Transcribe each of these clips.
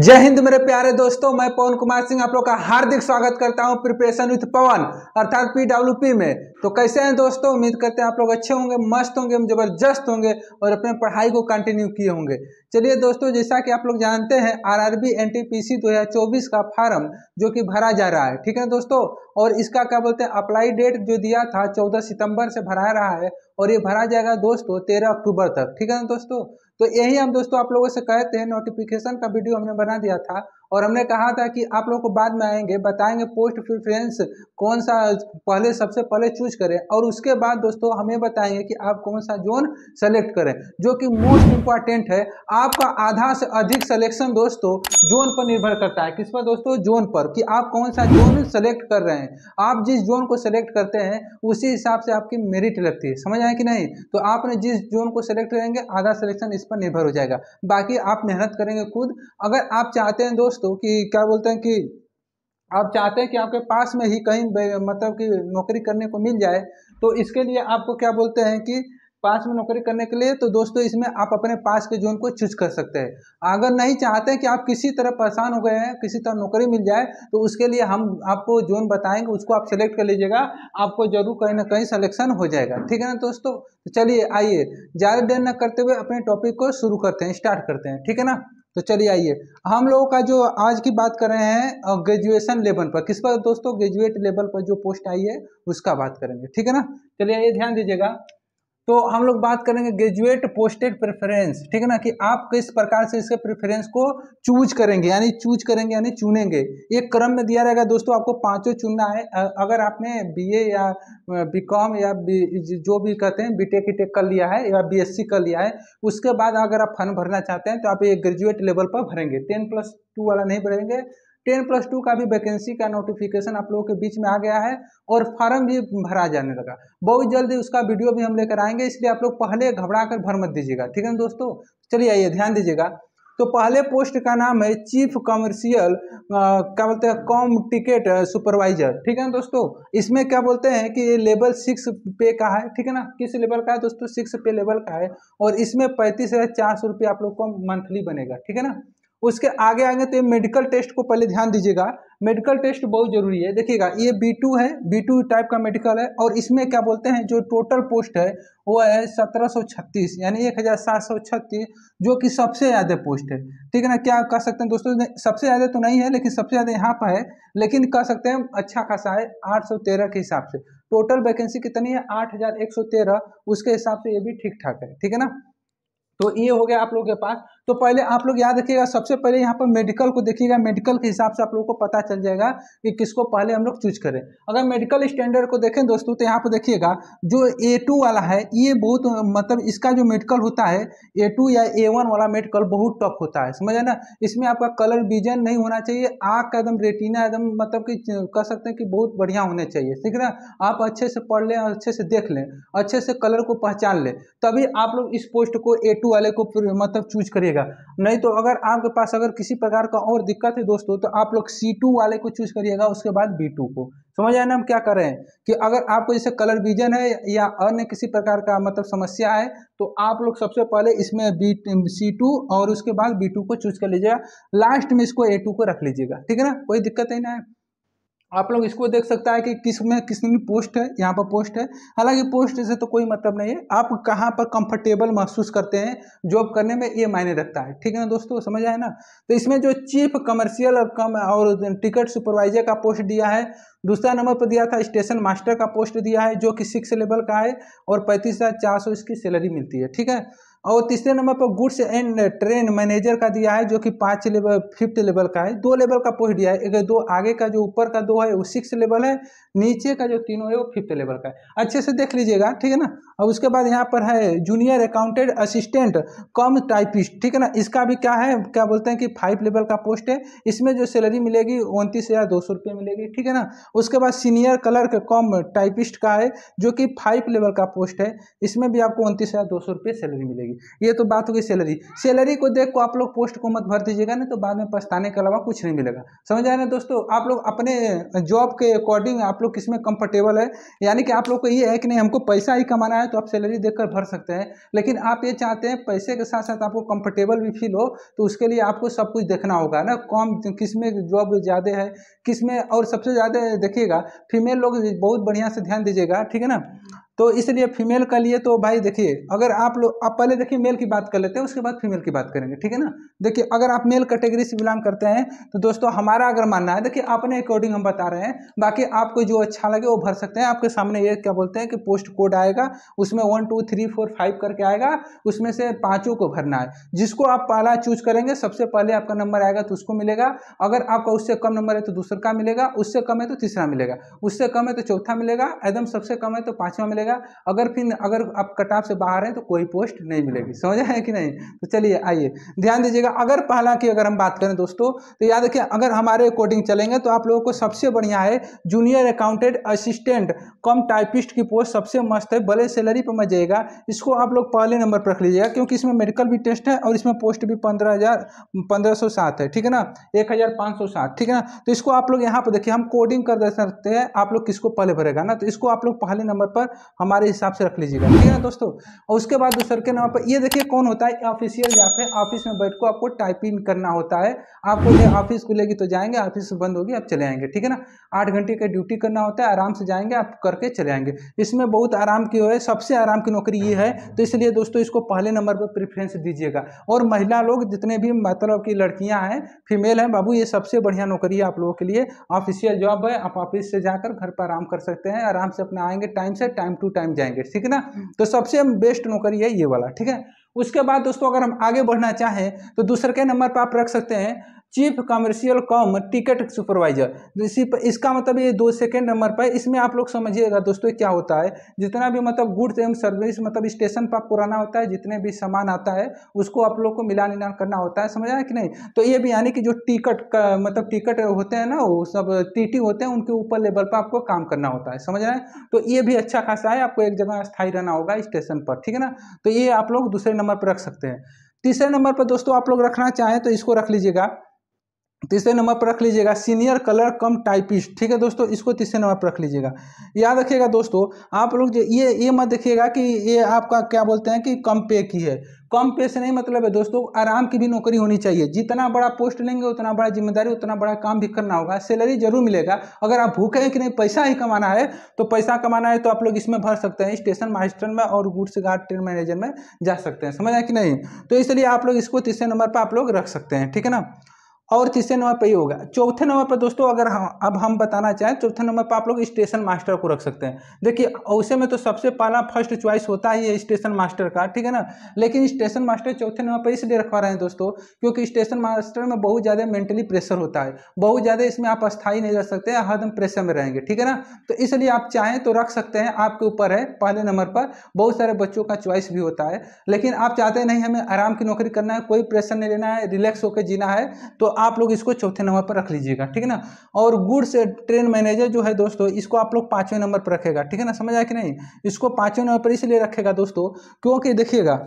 जय हिंद मेरे प्यारे दोस्तों, मैं पवन कुमार सिंह आप लोग का हार्दिक स्वागत करता हूं प्रिपरेशन विद पवन अर्थात पीडब्ल्यूपी में। तो कैसे हैं दोस्तों, उम्मीद करते हैं आप लोग अच्छे होंगे, मस्त होंगे, जबरदस्त होंगे और अपने पढ़ाई को कंटिन्यू किए होंगे। चलिए दोस्तों, जैसा कि आप लोग जानते हैं आरआरबी एनटीपीसी 2024 का फार्म जो कि भरा जा रहा है, ठीक है दोस्तों। और इसका क्या बोलते हैं अप्लाई डेट जो दिया था 14 सितंबर से भरा रहा है और ये भरा जाएगा दोस्तों 13 अक्टूबर तक, ठीक है ना दोस्तों। तो यही हम दोस्तों आप लोगों से कहते हैं, नोटिफिकेशन का वीडियो हमने बना दिया था और हमने कहा था कि आप लोगों को बाद में आएंगे बताएंगे पोस्ट प्रेफरेंस कौन सा पहले सबसे पहले चूज करें और उसके बाद दोस्तों हमें बताएंगे कि आप कौन सा जोन सेलेक्ट करें, जो कि मोस्ट इंपॉर्टेंट है। आपका आधा से अधिक सिलेक्शन दोस्तों जोन पर निर्भर करता है। किस पर दोस्तों? जोन पर, कि आप कौन सा जोन सेलेक्ट कर रहे हैं। आप जिस जोन को सेलेक्ट करते हैं उसी हिसाब से आपकी मेरिट लगती है, समझ आए कि नहीं। तो आपने जिस जोन को सेलेक्ट करेंगे आधा सिलेक्शन इस पर निर्भर हो जाएगा, बाकी आप मेहनत करेंगे खुद। अगर आप चाहते हैं दोस्तों कि क्या बोलते हैं कि आप चाहते हैं कि आपके पास में ही कहीं मतलब कि नौकरी करने को मिल जाए, तो इसके लिए आपको क्या बोलते हैं कि पास में नौकरी करने के लिए तो दोस्तों इसमें आप अपने पास के जोन को चूज कर सकते हैं। अगर नहीं चाहते हैं कि आप किसी तरह परेशान हो गए हैं, किसी तरह नौकरी मिल जाए, तो उसके लिए हम आपको जोन बताएंगे, उसको आप सेलेक्ट कर लीजिएगा, आपको जरूर कहीं ना कहीं सिलेक्शन हो जाएगा, ठीक है ना दोस्तों। तो चलिए आइए ज़्यादा देर न करते हुए अपने टॉपिक को शुरू करते हैं, स्टार्ट करते हैं, ठीक है ना। तो चलिए आइए, हम लोगों का जो आज की बात कर रहे हैं ग्रेजुएशन लेवल पर, किस पर दोस्तों? ग्रेजुएट लेवल पर जो पोस्ट आई है उसका बात करेंगे, ठीक है ना। चलिए आइए ध्यान दीजिएगा। तो हम लोग बात करेंगे ग्रेजुएट पोस्टेड प्रेफरेंस, ठीक है ना, कि आप किस प्रकार से इसके प्रेफरेंस को चूज करेंगे, यानी चुनेंगे। एक क्रम में दिया रहेगा दोस्तों, आपको पांचों चुनना है। अगर आपने बीए या बीकॉम या जो भी कहते हैं बीटेक कर लिया है या बीएससी कर लिया है, उसके बाद अगर आप फॉर्म भरना चाहते हैं तो आप ये ग्रेजुएट लेवल पर भरेंगे, 10+2 वाला नहीं भरेंगे। 10+2 का भी वैकेंसी का नोटिफिकेशन आप लोगों के बीच में आ गया है और फॉर्म भी भरा जाने लगा। बहुत जल्दी उसका वीडियो भी हम लेकर आएंगे, इसलिए आप लोग पहले घबरा कर भर मत दीजिएगा, ठीक है ना दोस्तों। चलिए आइए ध्यान दीजिएगा। तो पहले पोस्ट का नाम है चीफ कमर्शियल क्या बोलते हैं कॉम टिकट सुपरवाइजर, ठीक है ना दोस्तों। इसमें क्या बोलते हैं कि ये लेवल 6 पे का है, ठीक है ना। किस लेवल का है दोस्तों? 6 पे लेवल का है और इसमें 35,400 रुपये आप लोग को मंथली बनेगा, ठीक है ना। उसके आगे आएंगे तो ये मेडिकल टेस्ट को पहले ध्यान दीजिएगा। मेडिकल टेस्ट बहुत जरूरी है, देखिएगा ये B2 है, B2 टाइप का मेडिकल है और इसमें क्या बोलते हैं जो टोटल पोस्ट है वो है 1736 यानी 1736, जो कि सबसे ज़्यादा पोस्ट है, ठीक है ना। क्या कह सकते हैं दोस्तों, सबसे ज़्यादा तो नहीं है लेकिन सबसे ज़्यादा यहाँ पर है, लेकिन कह सकते हैं अच्छा खासा है 813 के हिसाब से। टोटल वैकेंसी कितनी है? 8113, उसके हिसाब से ये भी ठीक ठाक है, ठीक है ना। तो ये हो गया आप लोगों के पास। तो पहले आप लोग याद रखिएगा, सबसे पहले यहाँ पर मेडिकल को देखिएगा, मेडिकल के हिसाब से आप लोगों को पता चल जाएगा कि किसको पहले हम लोग चूज करें। अगर मेडिकल स्टैंडर्ड को देखें दोस्तों तो यहाँ पर देखिएगा जो A2 वाला है ये बहुत मतलब इसका जो मेडिकल होता है A2 या A1 वाला मेडिकल बहुत टफ होता है, समझ ना। इसमें आपका कलर विजन नहीं होना चाहिए, आँख का एकदम रेटिना एकदम मतलब कि कह सकते हैं कि बहुत बढ़िया होने चाहिए, ठीक है ना। आप अच्छे से पढ़ लें, अच्छे से देख लें, अच्छे से कलर को पहचान लें, तभी आप लोग इस पोस्ट को A2 वाले को मतलब चूज करिएगा। नहीं तो अगर आपके पास अगर किसी प्रकार का और दिक्कत है दोस्तों तो आप लोग C2 वाले को चूज करिएगा, उसके बाद B2 को। समझ आए ना हम क्या कर रहे हैं कि अगर आपको जैसे कलर विजन है या अन्य किसी प्रकार का मतलब समस्या है तो आप लोग सबसे पहले इसमें C2 और उसके बाद B2 को चूज कर लीजिएगा, लास्ट में इसको A2 को रख लीजिएगा, ठीक है ना, कोई दिक्कत नहीं ना है। आप लोग इसको देख सकता है कि किसमें पोस्ट है, यहाँ पर पोस्ट है। हालांकि पोस्ट से तो कोई मतलब नहीं है, आप कहाँ पर कंफर्टेबल महसूस करते हैं जॉब करने में, ये मायने रखता है, ठीक है ना दोस्तों, समझ आए ना। तो इसमें जो चीफ कमर्शियल और टिकट सुपरवाइजर का पोस्ट दिया है, दूसरा नंबर पर दिया था स्टेशन मास्टर का पोस्ट दिया है जो कि 6 लेवल का है और 35,400 इसकी सैलरी मिलती है, ठीक है। और तीसरे नंबर पर गुड्स एंड ट्रेन मैनेजर का दिया है जो कि 5 लेवल का है। 2 लेवल का पोस्ट दिया है, एक दो आगे का जो ऊपर का 2 है वो 6 लेवल है, नीचे का जो तीनों है वो 5 लेवल का है। अच्छे से देख लीजिएगा, ठीक है ना। और उसके बाद यहाँ पर है जूनियर अकाउंटेंट असिस्टेंट कम टाइपिस्ट, ठीक है ना। इसका भी क्या है, क्या बोलते हैं कि 5 लेवल का पोस्ट है। इसमें जो सैलरी मिलेगी 29,200 रुपये मिलेगी, ठीक है ना। उसके बाद सीनियर क्लर्क कम टाइपिस्ट का है जो कि 5 लेवल का पोस्ट है, इसमें भी आपको 29,200 रुपये सैलरी मिलेगी। मिलेगी। ये तो बात हो गई सैलरी। सैलरी को देख को आप लोग पोस्ट को मत भर दीजिएगा, नहीं तो बाद में पछताने के अलावा कुछ नहीं मिलेगा। समझ आए ना दोस्तों। आप लोग अपने जॉब के अकॉर्डिंग आप लोग किसमें कंफर्टेबल है, यानी कि आप लोग को ये है कि नहीं हमको पैसा ही कमाना है, तो आप सैलरी देखकर भर सकते हैं। लेकिन आप ये चाहते हैं पैसे के साथ साथ आपको कंफर्टेबल भी फील हो, तो उसके लिए आपको सब कुछ देखना होगा ना, कौन किस में जॉब ज़्यादा है, किस में। और सबसे ज़्यादा देखिएगा फीमेल लोग बहुत बढ़िया से ध्यान दीजिएगा, ठीक है ना। तो इसलिए फीमेल का लिए तो भाई देखिए, अगर आप लोग, आप पहले देखिए मेल की बात कर लेते हैं, उसके बाद फीमेल की बात करेंगे, ठीक है ना। देखिए अगर आप मेल कैटेगरी से बिलोंग करते हैं तो दोस्तों हमारा अगर मानना है, देखिए अपने अकॉर्डिंग हम बता रहे हैं, बाकी आपको जो अच्छा लगे वो भर सकते हैं। आपके सामने ये क्या बोलते हैं कि पोस्ट कोड आएगा, उसमें 1 2 3 4 5 करके आएगा, उसमें से 5 को भरना है। जिसको आप पहला चूज करेंगे सबसे पहले आपका नंबर आएगा तो उसको मिलेगा। अगर आपका उससे कम नंबर है तो दूसरा का मिलेगा, उससे कम है तो तीसरा मिलेगा, उससे कम है तो चौथा मिलेगा, एकदम सबसे कम है तो 5वां मिलेगा। अगर आप कट ऑफ से बाहर हैं तो कोई पोस्ट नहीं मिलेगी। समझ आए कि नहीं। तो चलिए आइए ध्यान दीजिएगा। अगर पहला की अगर हम बात करें दोस्तों, तो याद रखिए अगर हमारे अकॉर्डिंग चलेंगे तो आप लोगों को सबसे बढ़िया है जूनियर अकाउंटेंट असिस्टेंट कम टाइपिस्ट की पोस्ट सबसे मस्त है, भले सैलरी पर मत जाइएगा। इसको आप लोग पहले नंबर पर रख लीजिएगा, क्योंकि इसमें मेडिकल भी टेस्ट है और इसमें पोस्ट भी 15,107 है, ठीक है ना, 1,507, ठीक है ना। तो इसको आप लोग यहाँ पर देखिए हम कोडिंग कर दे सकते हैं, आप लोग किसको पहले भरेगा ना, तो इसको आप लोग पहले नंबर पर हमारे हिसाब से रख लीजिएगा, ठीक है ना दोस्तों। और उसके बाद दूसरे के नंबर पर ये देखिए कौन होता है, ऑफिशियल जहाँ पे ऑफिस में बैठ को आपको टाइपिंग करना होता है। आपको ऑफिस खुलेगी तो जाएंगे, ऑफिस बंद होगी आप चले आएंगे, ठीक है ना। 8 घंटे का ड्यूटी करना होता है, आराम से जाएंगे आप करके चले आएंगे। इसमें बहुत आराम की है, सबसे आराम की नौकरी ये है, तो इसलिए दोस्तों इसको पहले नंबर पर प्रेफरेंस दीजिएगा। और महिला लोग जितने भी मतलब की लड़कियां हैं, फीमेल हैं बाबू, ये सबसे बढ़िया नौकरी है आप लोगों के लिए। ऑफिशियल जॉब है, आप ऑफिस से जाकर घर पर आराम कर सकते हैं, आराम से अपना आएंगे टाइम से, टाइम टू टाइम जाएंगे, ठीक है ना। तो सबसे बेस्ट नौकरी है ये वाला, ठीक है। उसके बाद दोस्तों अगर हम आगे बढ़ना चाहें तो दूसरे के नंबर पर आप रख सकते हैं चीफ कमर्शियल कम टिकट सुपरवाइजर। इसका मतलब ये 2 सेकेंड नंबर पर। इसमें आप लोग समझिएगा दोस्तों क्या होता है, जितना भी मतलब गुड्स एवं सर्विस मतलब स्टेशन पर आपको रहना होता है, जितने भी सामान आता है उसको आप लोग को मिलान करना होता है, समझ आया कि नहीं। तो ये भी यानी कि जो टिकट का मतलब टिकट होते हैं ना, वो सब टीटी होते हैं, उनके ऊपर लेवल पर आपको काम करना होता है, समझ रहे हैं। तो ये भी अच्छा खासा है, आपको एक जगह स्थायी रहना होगा स्टेशन पर, ठीक है ना। तो ये आप लोग दूसरे नंबर पर रख सकते हैं। तीसरे नंबर पर दोस्तों आप लोग रखना चाहें तो इसको रख लीजिएगा, तीसरे नंबर पर रख लीजिएगा सीनियर कलर कम टाइपिस्ट, ठीक है दोस्तों, इसको तीसरे नंबर पर रख लीजिएगा। याद रखिएगा दोस्तों आप लोग जो ये मत देखिएगा कि ये आपका क्या बोलते हैं कि कम पे की है। कम पे से नहीं मतलब है दोस्तों, आराम की भी नौकरी होनी चाहिए। जितना बड़ा पोस्ट लेंगे उतना बड़ा जिम्मेदारी, उतना बड़ा काम भी करना होगा, सैलरी जरूर मिलेगा। अगर आप भूखे हैं कि नहीं पैसा ही कमाना है, तो पैसा कमाना है तो आप लोग इसमें भर सकते हैं, स्टेशन मास्टर में और गुड्स गार्ड ट्रेन मैनेजर में जा सकते हैं, समझ आया कि नहीं। तो इसलिए आप लोग इसको तीसरे नंबर पर आप लोग रख सकते हैं, ठीक है ना। और तीसरे नंबर पर ये होगा। चौथे नंबर पर दोस्तों अगर अब हम बताना चाहें, चौथे नंबर पर आप लोग स्टेशन मास्टर को रख सकते हैं। देखिए उसे में तो सबसे पहला फर्स्ट चॉइस होता है ये स्टेशन मास्टर का, ठीक है ना। लेकिन स्टेशन मास्टर चौथे नंबर पर इसलिए रखवा रहे हैं दोस्तों, क्योंकि स्टेशन मास्टर में बहुत ज़्यादा मेंटली प्रेशर होता है, बहुत ज़्यादा इसमें आप अस्थायी नहीं रह सकते, हरदम प्रेशर में रहेंगे, ठीक है ना। तो इसलिए आप चाहें तो रख सकते हैं, आपके ऊपर है। पहले नंबर पर बहुत सारे बच्चों का चॉइस भी होता है, लेकिन आप चाहते नहीं हमें आराम की नौकरी करना है, कोई प्रेशर नहीं लेना है, रिलैक्स होकर जीना है, तो आप लोग इसको चौथे नंबर पर रख लीजिएगा, ठीक है ना। और गुड्स ट्रेन मैनेजर जो है दोस्तों, इसको आप लोग 5वें नंबर पर रखेगा, ठीक है ना, समझ आया कि नहीं। इसको 5वें नंबर पर इसलिए रखेगा दोस्तों क्योंकि देखिएगा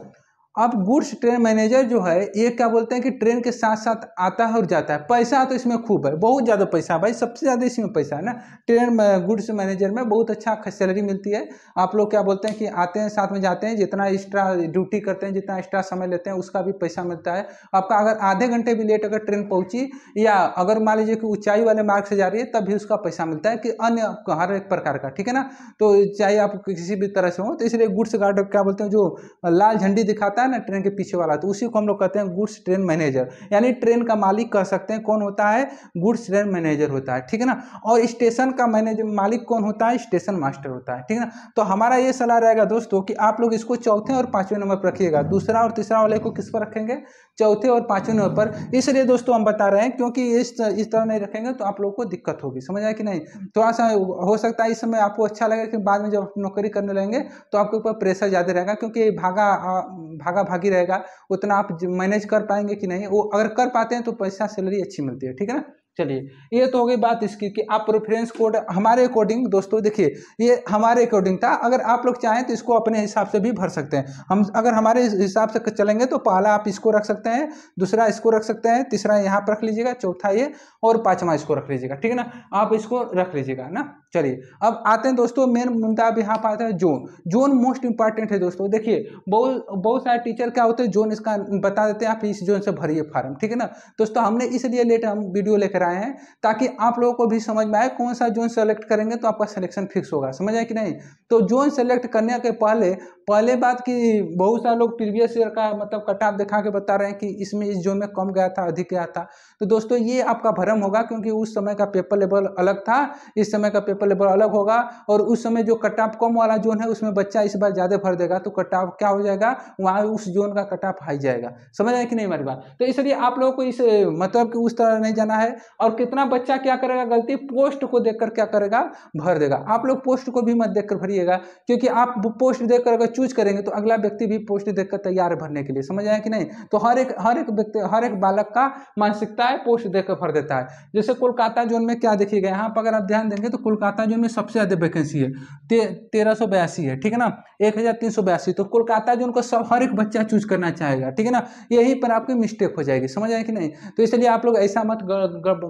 अब गुड्स ट्रेन मैनेजर जो है ये क्या बोलते हैं कि ट्रेन के साथ साथ आता है और जाता है। पैसा तो इसमें खूब है, बहुत ज़्यादा पैसा है भाई, सबसे ज़्यादा इसमें पैसा है ना। ट्रेन गुड्स मैनेजर में बहुत अच्छा सैलरी मिलती है। आप लोग क्या बोलते हैं कि आते हैं साथ में जाते हैं, जितना एक्स्ट्रा ड्यूटी करते हैं, जितना एक्स्ट्रा समय लेते हैं, उसका भी पैसा मिलता है आपका। अगर आधे घंटे भी लेट अगर ट्रेन पहुँची, या अगर मान लीजिए कि ऊंचाई वाले मार्ग से जा रही है, तब भी उसका पैसा मिलता है, कि अन्य हर एक प्रकार का, ठीक है ना। तो चाहे आप किसी भी तरह से हो, तो इसलिए गुड्स गार्ड क्या बोलते हैं, जो लाल झंडी दिखाता है ना ट्रेन के पीछे वाला, तो उसी को हम लोग कहते हैं गुड्स ट्रेन मैनेजर, यानी ट्रेन का मालिक कह सकते हैं। कौन होता है, गुड्स ट्रेन मैनेजर होता है, ठीक है ना। और स्टेशन का मैनेजर मालिक कौन होता है, स्टेशन मास्टर होता है, ठीक है ना। तो हमारा ये सलाह रहेगा दोस्तों कि आप लोग इसको चौथे और 5वें नंबर पर रखिएगा। दूसरा और तीसरा वाले को किस पर रखेंगे, चौथे और 5वें नंबर पर। इसलिए दोस्तों हम बता रहे हैं, क्योंकि इस तरह नहीं रखेंगे तो आप लोगों को दिक्कत होगी, समझ आया कि नहीं। थोड़ा सा हो सकता है इस समय आपको अच्छा लगे, कि बाद में जब नौकरी करने लगेंगे तो आपके ऊपर प्रेशर ज़्यादा रहेगा, क्योंकि भागा भागी रहेगा, उतना आप मैनेज कर पाएंगे कि नहीं। वो अगर कर पाते हैं तो पैसा सैलरी अच्छी मिलती है, ठीक है ना। चलिए, ये तो हो गई बात इसकी कि आप प्रेफरेंस कोड हमारे अकॉर्डिंग, दोस्तों देखिए ये हमारे अकॉर्डिंग था, अगर आप लोग चाहें तो इसको अपने हिसाब से भी भर सकते हैं। हम अगर हमारे हिसाब से चलेंगे तो पहला आप इसको रख सकते हैं, दूसरा इसको रख सकते हैं, तीसरा यहाँ पर रख लीजिएगा, चौथा ये, और पांचवा इसको रख लीजिएगा, ठीक है ना, आप इसको रख लीजिएगा ना। चलिए अब आते हैं दोस्तों मेन मुद्दा, अब यहाँ पर आता है जोन। जोन मोस्ट इंपॉर्टेंट है दोस्तों। देखिए बहुत सारे टीचर क्या होते हैं, जोन इसका बता देते हैं, आप इस जोन से भरिए फार्म, ठीक है ना। दोस्तों हमने इसलिए लेट हम वीडियो लेकर आए हैं ताकि आप लोगों को भी समझ में आए कौन सा जोन सेलेक्ट करेंगे तो आपका सिलेक्शन फिक्स होगा, समझ आए कि नहीं। तो जोन सेलेक्ट करने के पहले बात कि बहुत सारे लोग प्रीवियस ईयर का मतलब कट ऑफ दिखा के बता रहे हैं कि इसमें इस जोन में कम गया था, अधिक गया था। तो दोस्तों ये आपका भ्रम होगा, क्योंकि उस समय का पेपर लेवल अलग था, इस समय का पेपर लेवल अलग होगा, और उस समय जो कट ऑफ कम वाला जोन है उसमें बच्चा इस बार ज़्यादा भर देगा तो कट ऑफ क्या हो जाएगा, वहाँ उस जोन का कट ऑफ हाई जाएगा, समझ आए कि नहीं हमारी बात। तो इसलिए आप लोगों को इस मतलब कि उस तरह नहीं जाना है। और कितना बच्चा क्या करेगा गलती, पोस्ट को देखकर क्या करेगा, भर देगा। आप लोग पोस्ट को भी मत देखकर भरिएगा, क्योंकि आप पोस्ट देखकर अगर चूज करेंगे तो अगला व्यक्ति भी पोस्ट देखकर तैयार है भरने के लिए, समझ आए कि नहीं। तो हर एक व्यक्ति, हर एक बालक का मानसिकता है पोस्ट देखकर भर देता है। जैसे कोलकाता जोन में क्या देखिएगा, यहाँ पर अगर आप ध्यान देंगे तो कोलकाता जोन में सबसे ज्यादा वैकेंसी है, 1382 है, ठीक है ना, 1382। तो कोलकाता जोन को सब हर एक बच्चा चूज करना चाहेगा, ठीक है ना, यही पर आपकी मिस्टेक हो जाएगी, समझ आए कि नहीं। तो इसलिए आप लोग ऐसा मत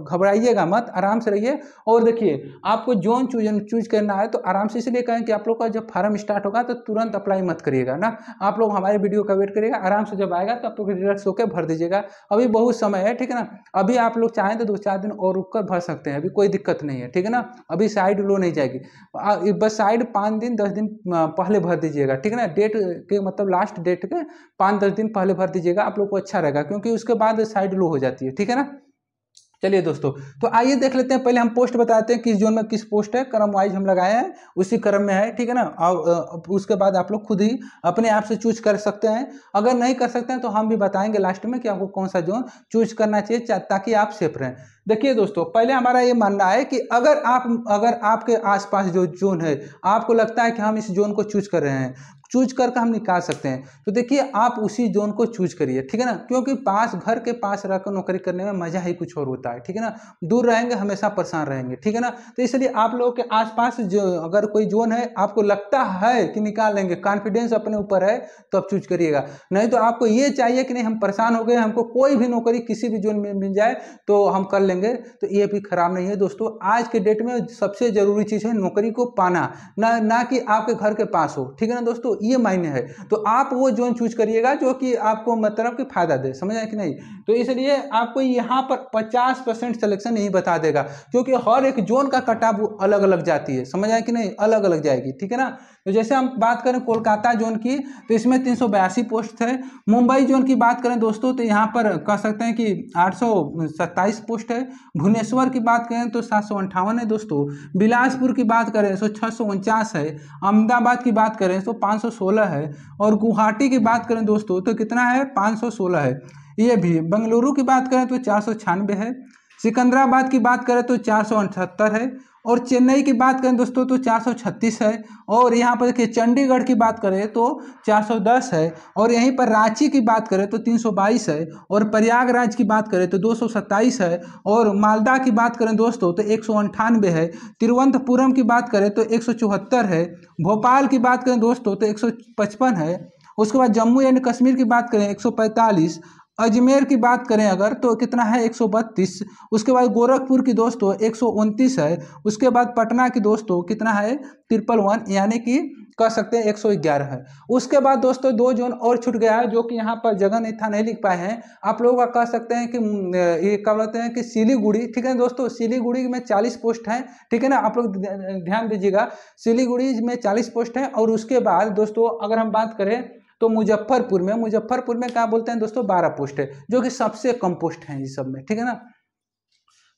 घबराइएगा मत, आराम से रहिए। और देखिए आपको जोन चूज करना है तो आराम से, इसलिए कहें कि आप लोग का जब फार्म स्टार्ट होगा तो तुरंत अप्लाई मत करिएगा ना, आप लोग हमारे वीडियो का वेट करिएगा, आराम से जब आएगा तो आप लोग रिलैक्स होकर भर दीजिएगा। अभी बहुत समय है, ठीक है ना, अभी आप लोग चाहें तो 2-4 दिन और रुक कर भर सकते हैं, अभी कोई दिक्कत नहीं है, ठीक है ना। अभी साइड लो नहीं जाएगी, बस साइड 5 दिन 10 दिन पहले भर दीजिएगा, ठीक है ना, डेट के मतलब लास्ट डेट के 5-10 दिन पहले भर दीजिएगा, आप लोग को अच्छा रहेगा, क्योंकि उसके बाद साइड लो हो जाती है, ठीक है ना। चलिए दोस्तों, तो आइए देख लेते हैं, पहले हम पोस्ट बताते हैं किस जोन में किस पोस्ट है, क्रम वाइज हम लगाए हैं, उसी क्रम में है, ठीक है ना। और उसके बाद आप लोग खुद ही अपने आप से चूज कर सकते हैं। अगर नहीं कर सकते हैं तो हम भी बताएंगे लास्ट में कि आपको कौन सा जोन चूज करना चाहिए ताकि आप सेफ रहें। देखिए दोस्तों, पहले हमारा ये मानना है कि अगर आपके आसपास जो जोन है, आपको लगता है कि हम इस जोन को चूज कर रहे हैं, चूज करके हम निकाल सकते हैं, तो देखिए आप उसी जोन को चूज करिए, ठीक है ना, क्योंकि घर के पास रहकर नौकरी करने में मजा ही कुछ और होता है, ठीक है ना। दूर रहेंगे हमेशा परेशान रहेंगे, ठीक है ना। तो इसलिए आप लोगों के आसपास जो अगर कोई जोन है आपको लगता है कि निकाल लेंगे, कॉन्फिडेंस अपने ऊपर है, तो आप चूज करिएगा। नहीं तो आपको ये चाहिए कि नहीं हम परेशान हो गए, हमको कोई भी नौकरी किसी भी जोन में मिल जाए तो हम कर लेंगे, तो ये भी खराब नहीं है दोस्तों। आज के डेट में सबसे जरूरी चीज है नौकरी को पाना, ना कि आपके घर के पास हो, ठीक है ना दोस्तों, ये मायने है। तो आप वो जोन चूज करिएगा जो कि आपको मतलब कि फायदा दे, समझ आए कि नहीं। तो इसलिए आपको यहाँ पर 50% सिलेक्शन नहीं बता देगा, क्योंकि हर एक जोन का कटाव अलग अलग जाती है, समझ आए कि नहीं, अलग अलग जाएगी, ठीक है ना। तो जैसे हम बात करें कोलकाता जोन की तो इसमें 382 पोस्ट है। मुंबई जोन की बात करें दोस्तों तो यहाँ पर कह सकते हैं कि 827 पोस्ट है। भुवनेश्वर की बात करें तो 758 है दोस्तों। बिलासपुर की बात करें तो 649 है। अहमदाबाद की बात करें तो 516 है। और गुवाहाटी की बात करें दोस्तों तो कितना है, 516 है। ये भी बेंगलुरु की बात करें तो 496 है। सिकंदराबाद की बात करें तो 478 है। और चेन्नई की बात करें दोस्तों तो 436 है। और यहाँ पर देखिए चंडीगढ़ की बात करें तो 410 है। और यहीं पर रांची की बात करें तो 322 है। और प्रयागराज की बात करें तो 227 है। और मालदा की बात करें दोस्तों तो 198 है। तिरुवनंतपुरम की बात करें तो 174 है। भोपाल की बात करें दोस्तों तो 155 है। उसके बाद जम्मू एंड कश्मीर की बात करें 145। अजमेर की बात करें अगर तो कितना है, 132। उसके बाद गोरखपुर की दोस्तों 129 है। उसके बाद पटना की दोस्तों कितना है, 511, यानी कि कह सकते हैं 111 है। उसके बाद दोस्तों 2 जोन और छूट गया है, जो कि यहाँ पर जगह नहीं था, नहीं लिख पाए हैं आप लोगों का, कह सकते हैं कि ये क्या बोलते हैं कि सिलीगुड़ी, ठीक है दोस्तों, सिलीगुड़ी में 40 पोस्ट हैं, ठीक है ना, आप लोग ध्यान दीजिएगा, सिलीगुड़ी में 40 पोस्ट है। और उसके बाद दोस्तों अगर हम बात करें तो मुजफ्फरपुर में क्या बोलते हैं दोस्तों, 12 पोस्ट है, जो कि सबसे कम पोस्ट है इस सब में, ठीक है ना।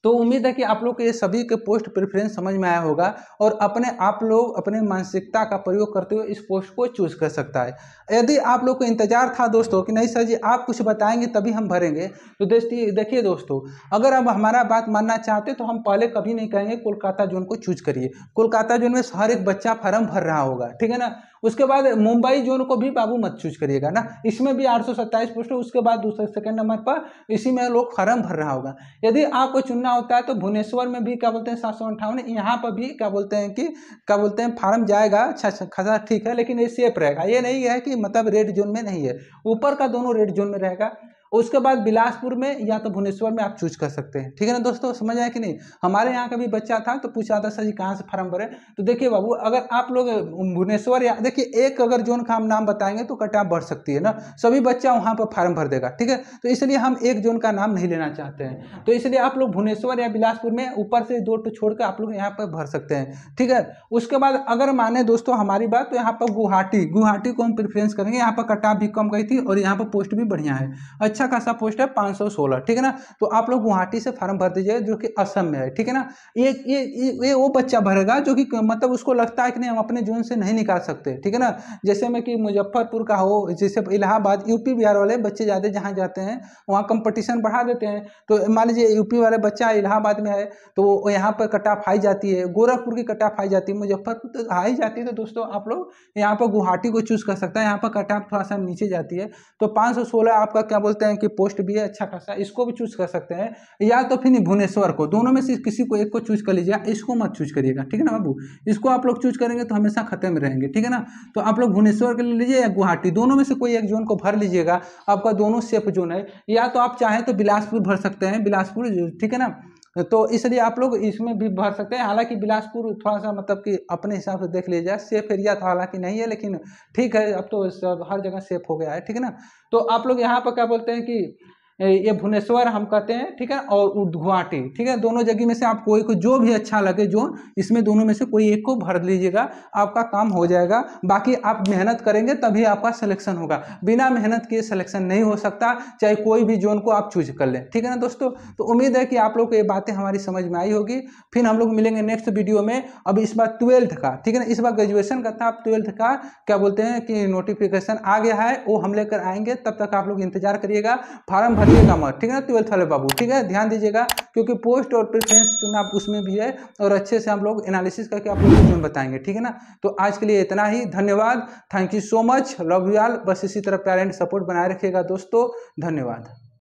तो उम्मीद है कि आप लोग को ये सभी के पोस्ट प्रेफरेंस समझ में आया होगा, और आप लोग अपने मानसिकता का प्रयोग करते हुए इस पोस्ट को चूज कर सकता है। यदि आप लोग को इंतजार था दोस्तों कि नहीं सर जी आप कुछ बताएंगे तभी हम भरेंगे, तो देखिए दोस्तों, अगर आप हमारा बात मानना चाहते तो हम पहले कभी नहीं कहेंगे कोलकाता जोन को चूज करिए। कोलकाता जोन में हर एक बच्चा फॉर्म भर रहा होगा, ठीक है ना। उसके बाद मुंबई जोन को भी बाबू मत चूज करिएगा ना, इसमें भी 827 पोस्ट है। उसके बाद दूसरे सेकंड नंबर पर इसी में लोग फॉर्म भर रहा होगा। यदि आपको चुनना होता है तो भुवनेश्वर में भी क्या बोलते हैं 758, यहाँ पर भी क्या बोलते हैं कि क्या बोलते हैं फार्म जाएगा अच्छा खासा, ठीक है, लेकिन ये सेफ रहेगा, ये नहीं है कि मतलब रेड जोन में नहीं है, ऊपर का दोनों रेड जोन में रहेगा। उसके बाद बिलासपुर में या तो भुवनेश्वर में आप चूज कर सकते हैं, ठीक है ना दोस्तों, समझ आया कि नहीं। हमारे यहाँ का भी बच्चा था तो पूछा था सर जी कहाँ से फार्म भरे, तो देखिए बाबू अगर आप लोग भुवनेश्वर या देखिए एक अगर जोन का हम नाम बताएंगे तो कट ऑफ बढ़ सकती है ना, सभी बच्चा वहाँ पर फार्म भर देगा, ठीक है, तो इसलिए हम एक जोन का नाम नहीं लेना चाहते हैं, तो इसलिए आप लोग भुवनेश्वर या बिलासपुर में ऊपर से 2 छोड़कर आप लोग यहाँ पर भर सकते हैं, ठीक है। उसके बाद अगर माने दोस्तों हमारी बात, तो यहाँ पर गुवाहाटी को हम प्रेफरेंस करेंगे, यहाँ पर कट ऑफ भी कम गई थी और यहाँ पर पोस्ट भी बढ़िया है, अच्छा खासा पोस्ट है 516, ठीक है ना। तो आप लोग गुवाहाटी से फॉर्म भर दीजिए जो कि असम में है, ठीक है ना। ये वो बच्चा भरेगा जो कि मतलब उसको लगता है कि नहीं हम अपने जोन से नहीं निकाल सकते, ठीक है ना। जैसे में कि मुजफ्फरपुर का हो, जैसे इलाहाबाद, यूपी बिहार वाले बच्चे ज़्यादा जहाँ जाते हैं वहाँ कंपटीशन बढ़ा देते हैं। तो मान लीजिए यूपी वाले बच्चा इलाहाबाद में है तो वो यहाँ पर कट ऑफ हाई जाती है, गोरखपुर की कट ऑफ हाई जाती है, मुजफ्फरपुर तो हाई जाती है, तो दोस्तों आप लोग यहाँ पर गुवाहाटी को चूज कर सकते हैं, यहाँ पर कट ऑफ थोड़ा सा नीचे जाती है। तो 516 आपका क्या बोलते हैं कि पोस्ट भी है अच्छा खासा, इसको भी चूज कर सकते हैं, या तो फिर भुवनेश्वर को, दोनों में से किसी को एक को चूज कर लीजिएगा, इसको मत चूज करिएगा, ठीक है ना बाबू। इसको आप लोग चूज करेंगे तो हमेशा खतरे में रहेंगे, ठीक है ना। तो आप लोग भुवनेश्वर के लिए लीजिए या गुवाहाटी, दोनों में से कोई एक जोन को भर लीजिएगा, आपका दोनों सेफ जोन है। या तो आप चाहें तो बिलासपुर भर सकते हैं, बिलासपुर, ठीक है ना। तो इसलिए आप लोग इसमें भी भर सकते हैं, हालांकि बिलासपुर थोड़ा सा मतलब कि अपने हिसाब से देख लीजिए, सेफ एरिया तो हालांकि नहीं है, लेकिन ठीक है, अब तो सब हर जगह सेफ हो गया है, ठीक है ना। तो आप लोग यहाँ पर क्या बोलते हैं कि ये भुवनेश्वर हम कहते हैं, ठीक है, और गुवाहाटी, ठीक है, दोनों जगह में से आप कोई को जो भी अच्छा लगे जोन, इसमें दोनों में से कोई एक को भर लीजिएगा, आपका काम हो जाएगा। बाकी आप मेहनत करेंगे तभी आपका सिलेक्शन होगा, बिना मेहनत किए सिलेक्शन नहीं हो सकता, चाहे कोई भी जोन को आप चूज कर लें, ठीक है ना दोस्तों। तो उम्मीद है कि आप लोग को ये बातें हमारी समझ में आई होगी। फिर हम लोग मिलेंगे नेक्स्ट वीडियो में। अब इस बार 12th का, ठीक है ना, इस बार ग्रेजुएशन का था, अब 12th का क्या बोलते हैं कि नोटिफिकेशन आ गया है, वो हम लेकर आएंगे, तब तक आप लोग इंतजार करिएगा, फार्म भरिएगा मत, ठीक है ना 12th वाले बाबू, ठीक है, ध्यान दीजिएगा, क्योंकि पोस्ट और प्रेफरेंस चुनाव उसमें भी है, और अच्छे से हम लोग एनालिसिस करके आप लोग को जोन बताएंगे, ठीक है ना। तो आज के लिए इतना ही, धन्यवाद, thank you so much, love you all. बस इसी तरह प्यार एंड सपोर्ट बनाए रखिएगा दोस्तों, धन्यवाद।